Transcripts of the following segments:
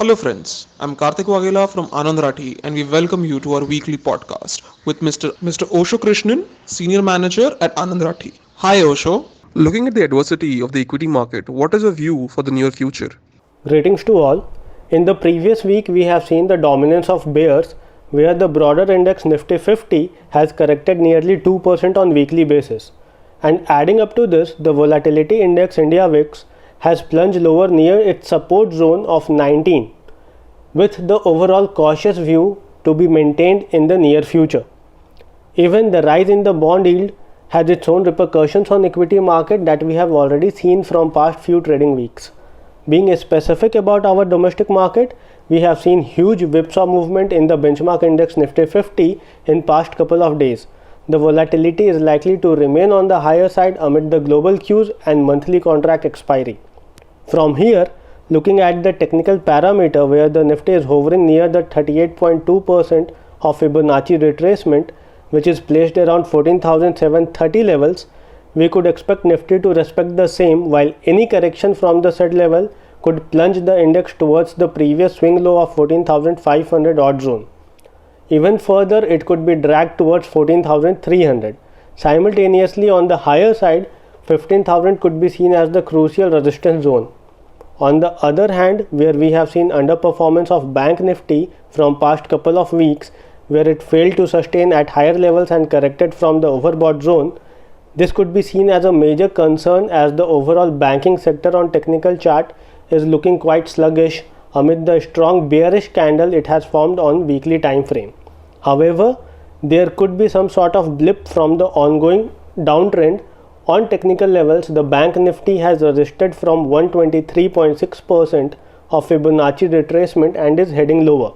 Hello, friends. I'm Karthik Wagela from Anand Rathi, and we welcome you to our weekly podcast with Mr. Osho Krishnan, Senior Manager at Anand Rathi. Hi, Osho. Looking at the adversity of the equity market, what is your view for the near future? Greetings to all. In the previous week, we have seen the dominance of bears, where the broader index Nifty 50 has corrected nearly 2% on weekly basis. And adding up to this, the volatility index India VIX has plunged lower near its support zone of 19, with the overall cautious view to be maintained in the near future. Even the rise in the bond yield has its own repercussions on equity market that we have already seen from past few trading weeks. Being specific about our domestic market, we have seen huge whipsaw movement in the benchmark index Nifty 50 in past couple of days. The volatility is likely to remain on the higher side amid the global cues and monthly contract expiry. From here, looking at the technical parameter where the Nifty is hovering near the 38.2% of Fibonacci retracement, which is placed around 14,730 levels, we could expect Nifty to respect the same, while any correction from the said level could plunge the index towards the previous swing low of 14,500 odd zone. Even further, it could be dragged towards 14,300. Simultaneously, on the higher side, 15,000 could be seen as the crucial resistance zone. On the other hand, where we have seen underperformance of Bank Nifty from past couple of weeks, where it failed to sustain at higher levels and corrected from the overbought zone, this could be seen as a major concern as the overall banking sector on technical chart is looking quite sluggish amid the strong bearish candle it has formed on weekly time frame. However, there could be some sort of blip from the ongoing downtrend. On technical levels, the Bank Nifty has resisted from 123.6% of Fibonacci retracement and is heading lower.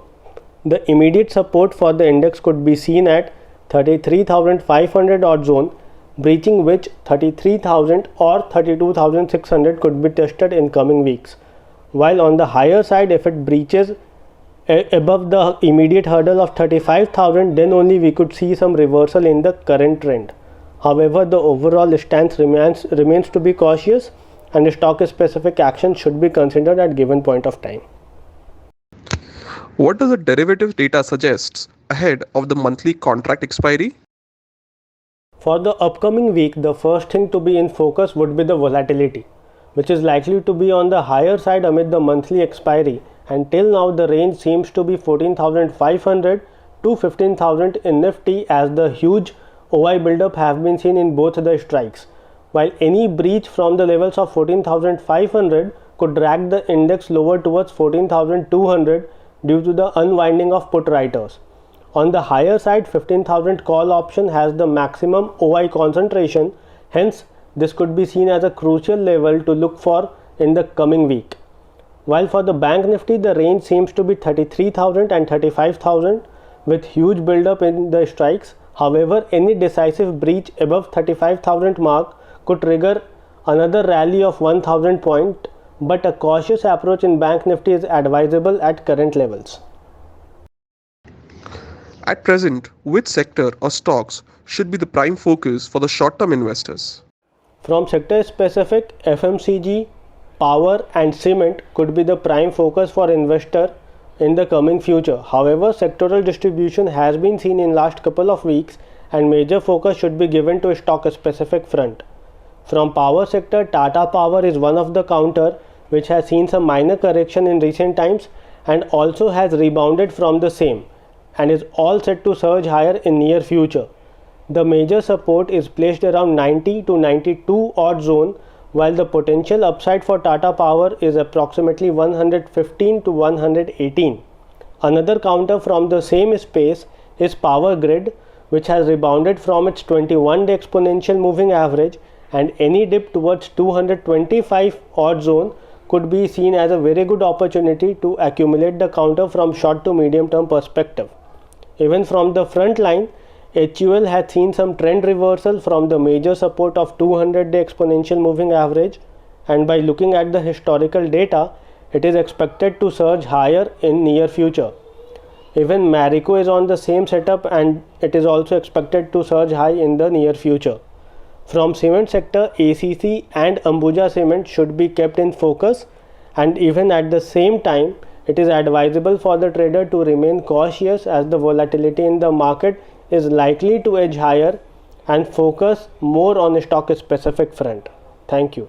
The immediate support for the index could be seen at 33,500 odd zone, breaching which 33,000 or 32,600 could be tested in coming weeks. While on the higher side, if it breaches above the immediate hurdle of 35,000, then only we could see some reversal in the current trend. However, the overall stance remains to be cautious, and stock specific action should be considered at given point of time. What does the derivative data suggests ahead of the monthly contract expiry? For the upcoming week, the first thing to be in focus would be the volatility, which is likely to be on the higher side amid the monthly expiry, and till now the range seems to be 14,500 to 15,000 in Nifty, as the huge OI buildup have been seen in both the strikes, while any breach from the levels of 14,500 could drag the index lower towards 14,200 due to the unwinding of put writers. On the higher side, 15,000 call option has the maximum OI concentration, hence this could be seen as a crucial level to look for in the coming week. While for the Bank Nifty, the range seems to be 33,000 and 35,000 with huge buildup in the strikes. However, any decisive breach above 35,000 mark could trigger another rally of 1,000 point, but a cautious approach in Bank Nifty is advisable at current levels. At present, which sector or stocks should be the prime focus for the short-term investors? From sector specific, FMCG, power and cement could be the prime focus for investor in the coming future. However, sectoral distribution has been seen in last couple of weeks, and major focus should be given to stock specific front. From power sector, Tata Power is one of the counter which has seen some minor correction in recent times and also has rebounded from the same and is all set to surge higher in near future. The major support is placed around 90 to 92 odd zone, while the potential upside for Tata Power is approximately 115 to 118. Another counter from the same space is Power Grid, which has rebounded from its 21-day exponential moving average, and any dip towards 225 odd zone could be seen as a very good opportunity to accumulate the counter from short to medium term perspective. Even from the front line, HUL has seen some trend reversal from the major support of 200-day exponential moving average, and by looking at the historical data, it is expected to surge higher in near future. Even Marico is on the same setup and it is also expected to surge high in the near future. From cement sector, ACC and Ambuja Cement should be kept in focus, and even at the same time, it is advisable for the trader to remain cautious as the volatility in the market is likely to edge higher and focus more on a stock specific front. Thank you.